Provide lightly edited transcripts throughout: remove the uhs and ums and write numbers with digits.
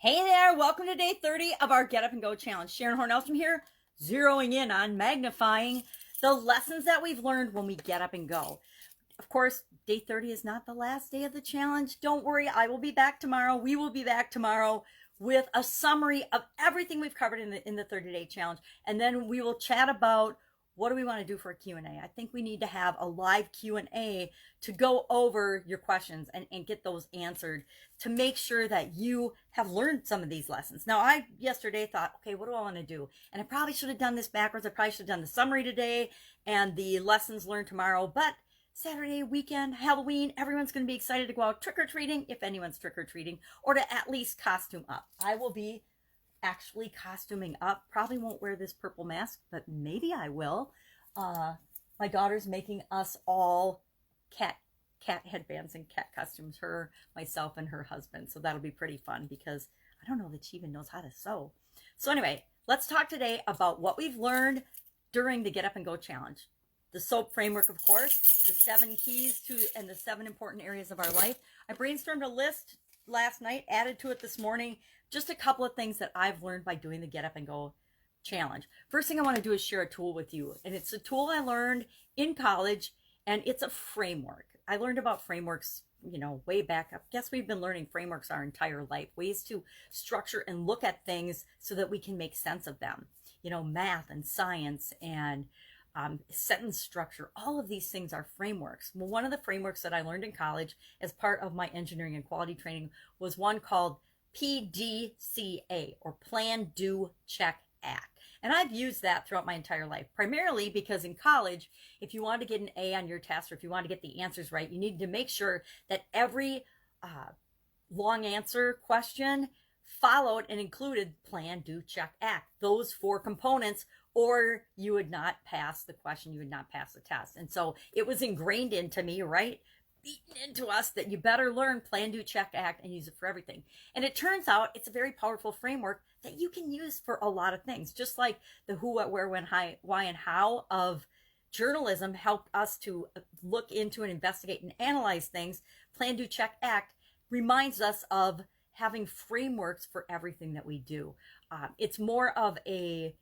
Hey there, welcome to day 30 of our Get Up and Go Challenge. Sharon Horne-Ellstrom here, zeroing in on magnifying the lessons that we've learned when we get up and go. Of course, day 30 is not the last day of the challenge. Don't worry, I will be back tomorrow. We will be back tomorrow with a summary of everything we've covered in the 30-day challenge. And then we will chat about what do we want to do for a Q&A. I think we need to have a live Q&A to go over your questions and get those answered to make sure that you have learned some of these lessons. Now, I yesterday thought, okay, what do I want to do? And I probably should have done this backwards. I probably should have done the summary today and the lessons learned tomorrow. But Saturday, weekend, Halloween, everyone's going to be excited to go out trick-or-treating, if anyone's trick-or-treating, or to at least costume up. I will be actually costuming up. Probably won't wear this purple mask, but maybe I will. My daughter's making us all cat headbands and cat costumes, her, myself, and her husband. So that'll be pretty fun because I don't know that she even knows how to sew. So anyway, let's talk today about what we've learned during the Get Up and Go Challenge. The SOAP framework, of course, the 7 keys to and the 7 important areas of our life. I brainstormed a list last night, added to it this morning, just a couple of things that I've learned by doing the Get Up and Go Challenge. First thing I want to do is share a tool with you. And it's a tool I learned in college, and it's a framework. I learned about frameworks, way back. I guess we've been learning frameworks our entire life, ways to structure and look at things so that we can make sense of them. Math and science and sentence structure, all of these things are frameworks. Well, one of the frameworks that I learned in college as part of my engineering and quality training was one called PDCA, or Plan, Do, Check, Act. And I've used that throughout my entire life, primarily because in college, if you want to get an A on your test, or if you want to get the answers right, you need to make sure that every long answer question followed and included Plan, Do, Check, Act. Those 4 components, or you would not pass the question, you would not pass the test. And so it was ingrained into me, right? Beaten into us that you better learn Plan, Do, Check, Act and use it for everything. And it turns out it's a very powerful framework that you can use for a lot of things. Just like the who, what, where, when, why, and how of journalism helped us to look into and investigate and analyze things. Plan, Do, Check, Act reminds us of having frameworks for everything that we do. It's more of a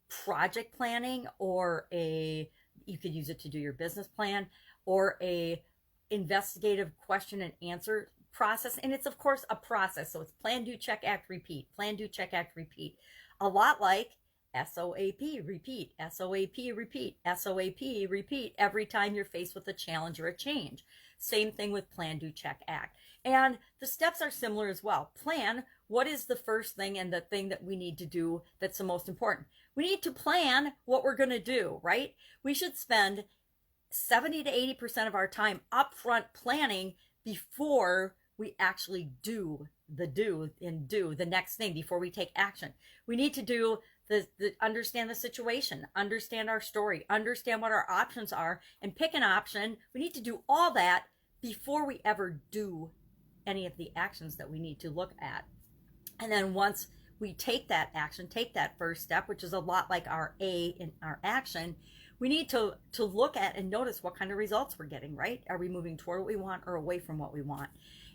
project planning, or you could use it to do your business plan, or a investigative question and answer process. And it's, of course, a process. So it's Plan, Do, Check, Act, Repeat. Plan, Do, Check, Act, Repeat. A lot like SOAP, repeat, SOAP, repeat, SOAP, repeat every time you're faced with a challenge or a change. Same thing with Plan, Do, Check, Act. And the steps are similar as well. Plan, what is the first thing and the thing that we need to do that's the most important? We need to plan what we're going to do, right? We should spend 70 to 80% of our time upfront planning before we actually do the next thing, before we take action. We need to do understand the situation, understand our story, understand what our options are, and pick an option. We need to do all that before we ever do any of the actions that we need to look at. And then once we take that action, take that first step, which is a lot like our A in our action, we need to look at and notice what kind of results we're getting, right? Are we moving toward what we want or away from what we want?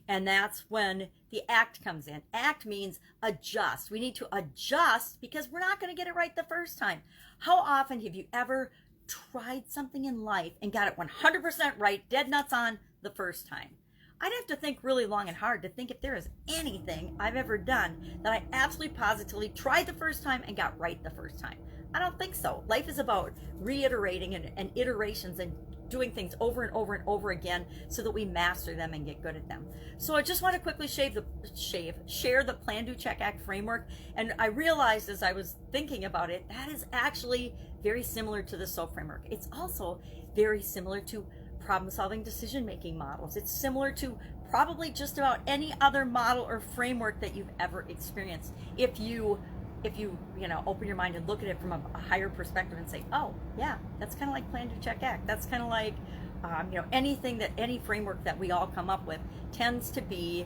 And that's when the act comes in. Act means adjust. We need to adjust because we're not going to get it right the first time. How often have you ever tried something in life and got it 100% right, dead nuts on the first time? I'd have to think really long and hard to think if there is anything I've ever done that I absolutely positively tried the first time and got right the first time. I don't think so. Life is about reiterating and iterations and doing things over and over and over again so that we master them and get good at them. So I just want to quickly share the Plan, Do, Check, Act framework. And I realized as I was thinking about it, that is actually very similar to the SOAP framework. It's also very similar to problem-solving decision-making models. It's similar to probably just about any other model or framework that you've ever experienced. If you open your mind and look at it from a higher perspective and say, oh yeah, that's kind of like Plan, Do, Check, Act. That's kind of like any framework that we all come up with tends to be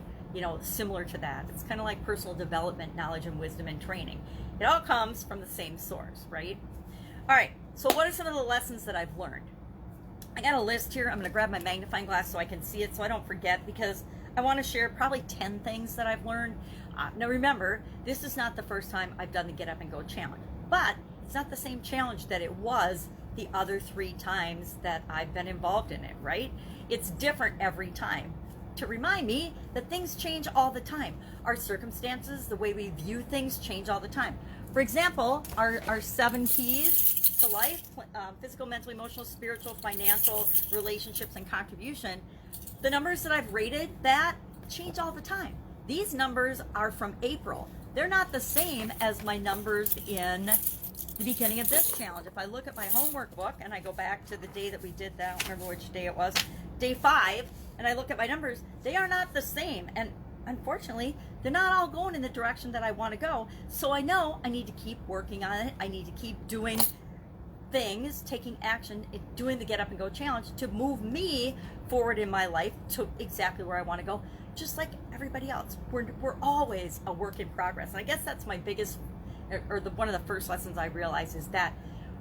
similar to that. It's kind of like personal development, knowledge and wisdom and training. It all comes from the same source, right? All right, so what are some of the lessons that I've learned? I got a list here. I'm going to grab my magnifying glass so I can see it so I don't forget, because I want to share probably 10 things that I've learned. Now remember, this is not the first time I've done the Get Up and Go challenge, but it's not the same challenge that it was the other 3 times that I've been involved in it, right? It's different every time to remind me that things change all the time. Our circumstances, the way we view things change all the time. For example, our 7 keys to life, physical, mental, emotional, spiritual, financial, relationships, and contribution, the numbers that I've rated that change all the time. These numbers are from April. They're not the same as my numbers in the beginning of this challenge. If I look at my homework book and I go back to the day that we did that, I don't remember which day it was, day 5, and I look at my numbers, they are not the same. And unfortunately, they're not all going in the direction that I want to go. So I know I need to keep working on it. I need to keep doing things, taking action, doing the Get Up and Go challenge to move me forward in my life to exactly where I want to go, just like everybody else. We're always a work in progress. And I guess that's my biggest, one of the first lessons I realized is that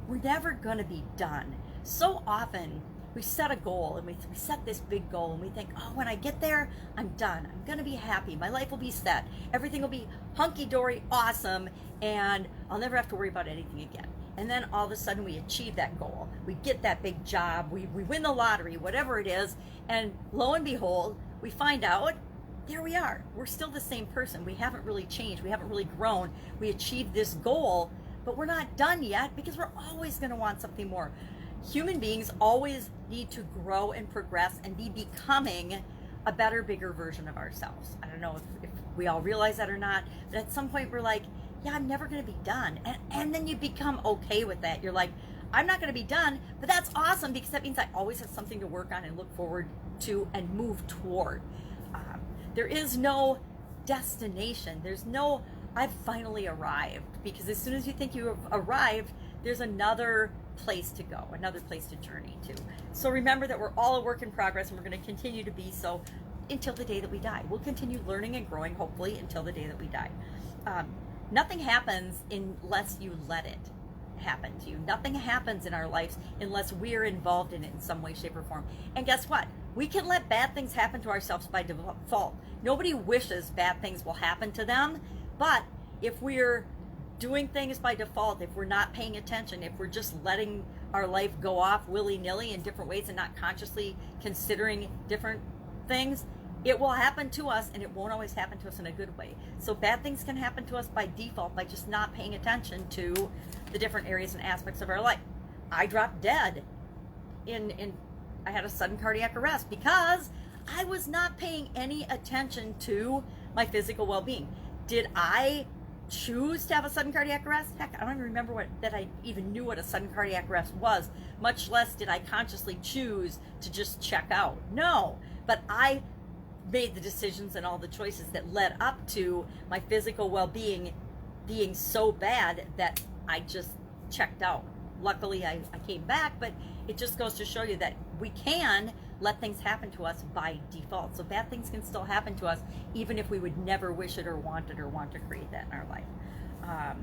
we're never going to be done. So often we set a goal and we set this big goal and we think, oh, when I get there, I'm done. I'm going to be happy. My life will be set. Everything will be hunky-dory, awesome, and I'll never have to worry about anything again. And then all of a sudden we achieve that goal. We get that big job. We win the lottery, whatever it is. And lo and behold, we find out, there we are. We're still the same person. We haven't really changed. We haven't really grown. We achieved this goal, but we're not done yet because we're always going to want something more. Human beings always need to grow and progress and be becoming a better, bigger version of ourselves. I don't know if we all realize that or not, but at some point we're like, yeah, I'm never going to be done. And then you become okay with that. You're like, I'm not going to be done, but that's awesome because that means I always have something to work on and look forward to and move toward. There is no destination. There's no, I've finally arrived, because as soon as you think you have arrived, there's another place to go, another place to journey to. So remember that we're all a work in progress, and we're going to continue to be so until the day that we die. We'll continue learning and growing, hopefully, until the day that we die. Nothing happens unless you let it happen to you. Nothing happens in our lives unless we're involved in it in some way, shape, or form. And guess what? We can let bad things happen to ourselves by default. Nobody wishes bad things will happen to them, but if we're doing things by default, if we're not paying attention, if we're just letting our life go off willy-nilly in different ways and not consciously considering different things, it will happen to us, and it won't always happen to us in a good way. So bad things can happen to us by default by just not paying attention to the different areas and aspects of our life. I dropped dead I had a sudden cardiac arrest because I was not paying any attention to my physical well-being. Did I choose to have a sudden cardiac arrest? Heck, I don't even remember that I even knew what a sudden cardiac arrest was, much less did I consciously choose to just check out. No, but I made the decisions and all the choices that led up to my physical well-being being so bad that I just checked out. Luckily, I came back, but it just goes to show you that we can let things happen to us by default. So bad things can still happen to us, even if we would never wish it or want to create that in our life.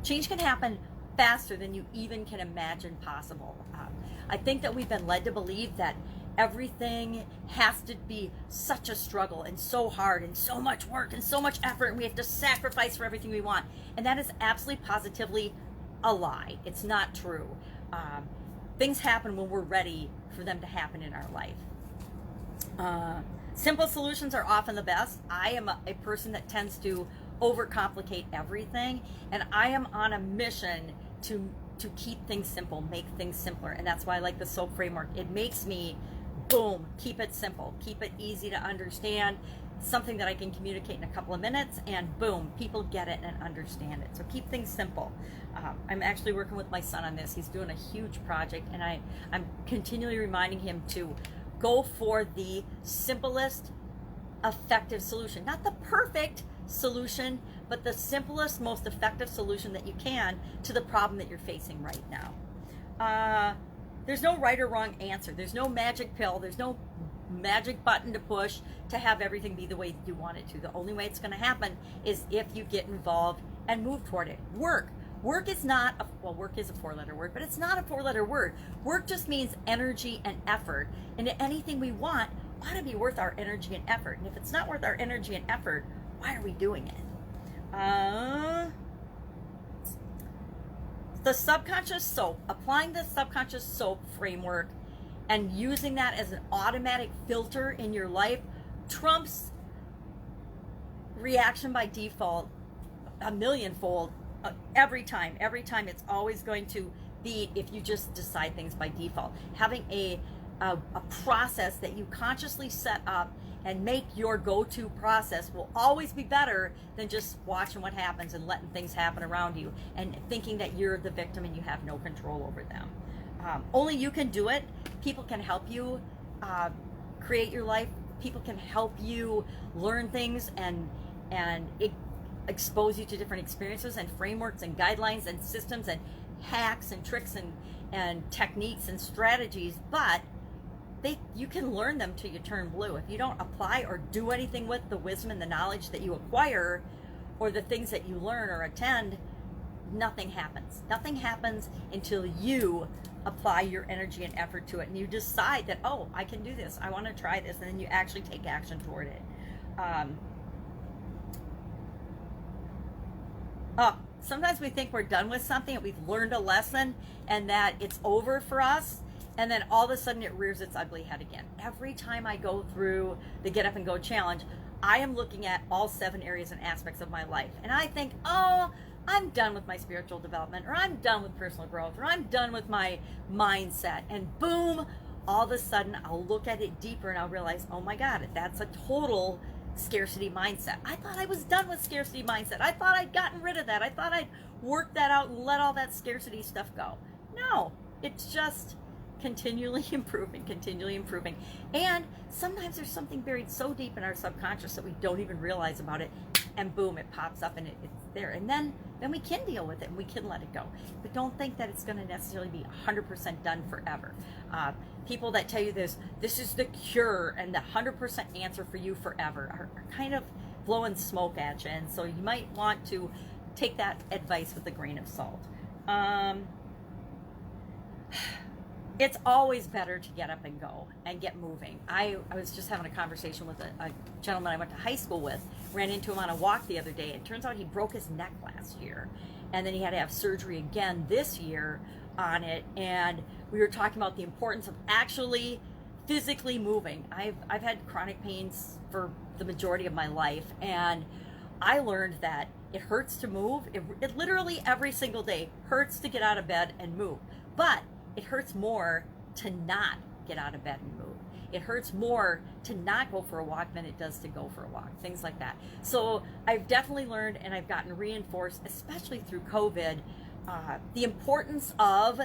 Change can happen faster than you even can imagine possible. I think that we've been led to believe that everything has to be such a struggle and so hard and so much work and so much effort, and we have to sacrifice for everything we want. And that is absolutely positively a lie. It's not true. Things happen when we're ready for them to happen in our life. Simple solutions are often the best. I am a person that tends to overcomplicate everything, and I am on a mission to keep things simple, make things simpler, and that's why I like the SOAP framework. It makes me, boom, keep it simple, keep it easy to understand, something that I can communicate in a couple of minutes, and boom, people get it and understand it. So keep things simple. I'm actually working with my son on this. He's doing a huge project, and I'm continually reminding him to go for the simplest, effective solution. Not the perfect solution, but the simplest, most effective solution that you can to the problem that you're facing right now. There's no right or wrong answer. There's no magic pill. There's no magic button to push to have everything be the way you want it to. The only way it's going to happen is if you get involved and move toward it. Work is not, work is a 4-letter word, but it's not a 4-letter word. Work just means energy and effort. And anything we want, ought to be worth our energy and effort. And if it's not worth our energy and effort, why are we doing it? The subconscious soap, applying the subconscious soap framework and using that as an automatic filter in your life trumps reaction by default a millionfold every time. Every time it's always going to beat if you just decide things by default. Having a process that you consciously set up and make your go-to process will always be better than just watching what happens and letting things happen around you and thinking that you're the victim and you have no control over them. Only you can do it. People can help you create your life. People can help you learn things and expose you to different experiences and frameworks and guidelines and systems and hacks and tricks and techniques and strategies, but you can learn them till you turn blue. If you don't apply or do anything with the wisdom and the knowledge that you acquire or the things that you learn or attend, nothing happens. Nothing happens until you apply your energy and effort to it and you decide that, oh, I can do this, I want to try this, and then you actually take action toward it. Sometimes we think we're done with something and we've learned a lesson and that it's over for us, and then all of a sudden it rears its ugly head again. Every time I go through the Get Up and Go challenge, I am looking at all 7 areas and aspects of my life, and I think, oh, I'm done with my spiritual development, or I'm done with personal growth, or I'm done with my mindset, and boom, all of a sudden I'll look at it deeper and I'll realize, oh my God, that's a total scarcity mindset. I thought I was done with scarcity mindset. I thought I'd gotten rid of that. I thought I'd worked that out and let all that scarcity stuff go. No, it's just continually improving. And sometimes there's something buried so deep in our subconscious that we don't even realize about it, and boom, it pops up and it's there. And then we can deal with it and we can let it go. But don't think that it's going to necessarily be 100% done forever. People that tell you this is the cure and the 100% answer for you forever are kind of blowing smoke at you. And so you might want to take that advice with a grain of salt. It's always better to get up and go and get moving. I was just having a conversation with a gentleman I went to high school with, ran into him on a walk the other day. It turns out he broke his neck last year, and then he had to have surgery again this year on it. And we were talking about the importance of actually physically moving. I've had chronic pains for the majority of my life, and I learned that it hurts to move. It literally every single day hurts to get out of bed and move, but it hurts more to not get out of bed and move. It hurts more to not go for a walk than it does to go for a walk, things like that. So I've definitely learned, and I've gotten reinforced, especially through COVID, the importance of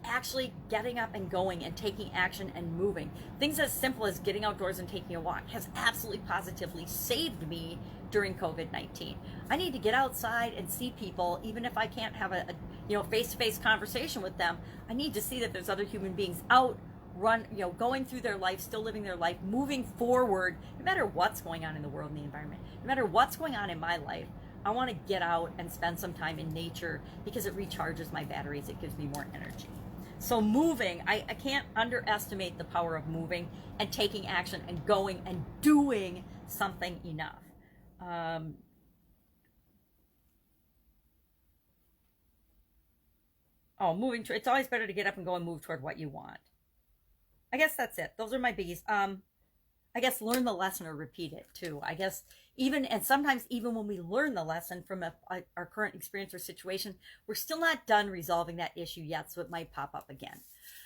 actually getting up and going and taking action and moving. Things as simple as getting outdoors and taking a walk has absolutely positively saved me during COVID-19. I need to get outside and see people, even if I can't have a face-to-face conversation with them. I need to see that there's other human beings out, going through their life, still living their life, moving forward, no matter what's going on in the world and the environment, no matter what's going on in my life. I want to get out and spend some time in nature because it recharges my batteries. It gives me more energy. So moving, I can't underestimate the power of moving and taking action and going and doing something enough. It's always better to get up and go and move toward what you want. I guess that's it. Those are my B's. I guess learn the lesson or repeat it too. I guess sometimes even when we learn the lesson from our current experience or situation, we're still not done resolving that issue yet, so it might pop up again.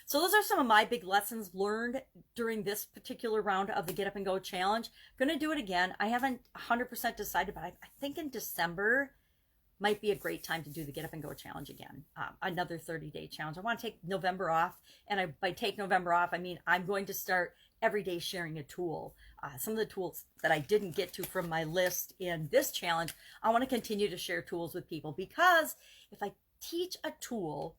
So those are some of my big lessons learned during this particular round of the Get Up and Go challenge. Gonna do it again. I haven't 100% decided, but I think in December might be a great time to do the Get Up and Go challenge again. Another 30-day challenge. I want to take November off, and by take November off, I mean I'm going to start every day sharing a tool. Some of the tools that I didn't get to from my list in this challenge, I want to continue to share tools with people, because if I teach a tool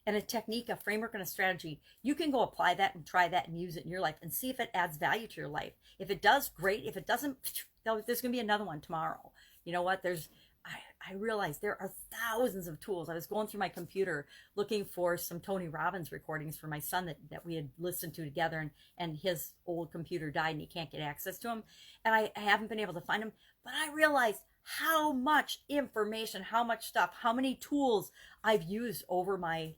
and a technique, a framework, and a strategy, you can go apply that and try that and use it in your life and see if it adds value to your life. If it does, great. If it doesn't, there's going to be another one tomorrow. You know what? I realized there are thousands of tools. I was going through my computer looking for some Tony Robbins recordings for my son that we had listened to together, and his old computer died and he can't get access to them. And I haven't been able to find them, but I realized how much information, how much stuff, how many tools I've used over my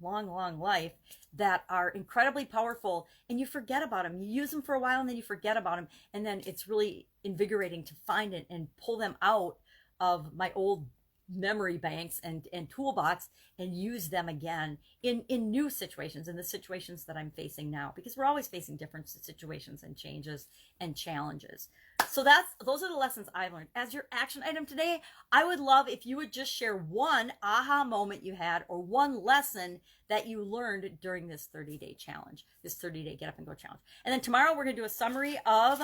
long life that are incredibly powerful, and you forget about them. You use them for a while and then you forget about them, and then it's really invigorating to find it and pull them out of my old memory banks and toolbox and use them again in new situations, in the situations that I'm facing now, because we're always facing different situations and changes and challenges. So those are the lessons I learned. As your action item today, I would love if you would just share one aha moment you had or one lesson that you learned during this 30-day challenge, this 30-day Get Up and Go challenge. And then tomorrow we're going to do a summary of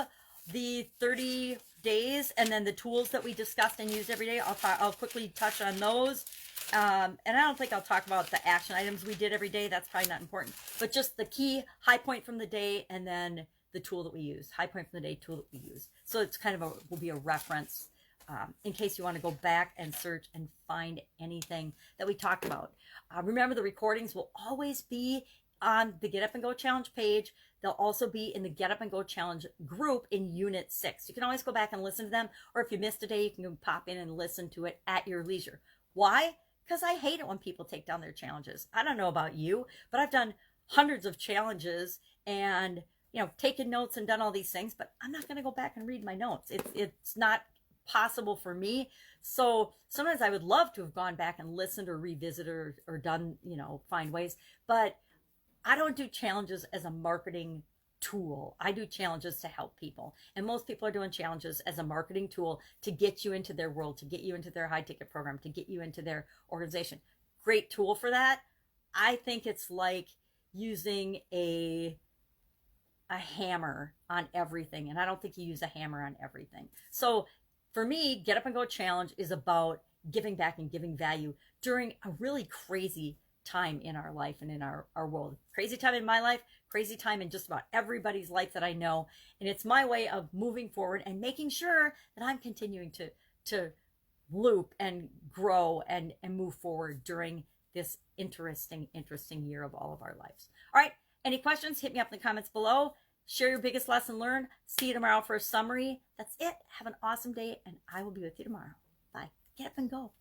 the 30 days and then the tools that we discussed and used every day. I'll quickly touch on those. And I don't think I'll talk about the action items we did every day. That's probably not important, but just the key high point from the day and then the tool that we use, high point from the day, tool that we use. So it's kind of will be a reference in case you want to go back and search and find anything that we talked about. Remember, the recordings will always be on the Get Up and Go Challenge page. They'll also be in the Get Up and Go Challenge group in Unit 6. You can always go back and listen to them, or if you missed a day, you can pop in and listen to it at your leisure. Why? Because I hate it when people take down their challenges. I don't know about you, but I've done hundreds of challenges and taken notes and done all these things, but I'm not going to go back and read my notes. It's not possible for me. So sometimes I would love to have gone back and listened or revisited or done, find ways, but I don't do challenges as a marketing tool. I do challenges to help people. And most people are doing challenges as a marketing tool to get you into their world, to get you into their high ticket program, to get you into their organization. Great tool for that. I think it's like using a hammer on everything. And I don't think you use a hammer on everything. So for me, Get Up and Go Challenge is about giving back and giving value during a really crazy time in our life and in our world. Crazy time in my life, crazy time in just about everybody's life that I know. And it's my way of moving forward and making sure that I'm continuing to loop and grow and move forward during this interesting year of all of our lives. All right. Any questions? Hit me up in the comments below. Share your biggest lesson learned. See you tomorrow for a summary. That's it. Have an awesome day, and I will be with you tomorrow. Bye. Get up and go.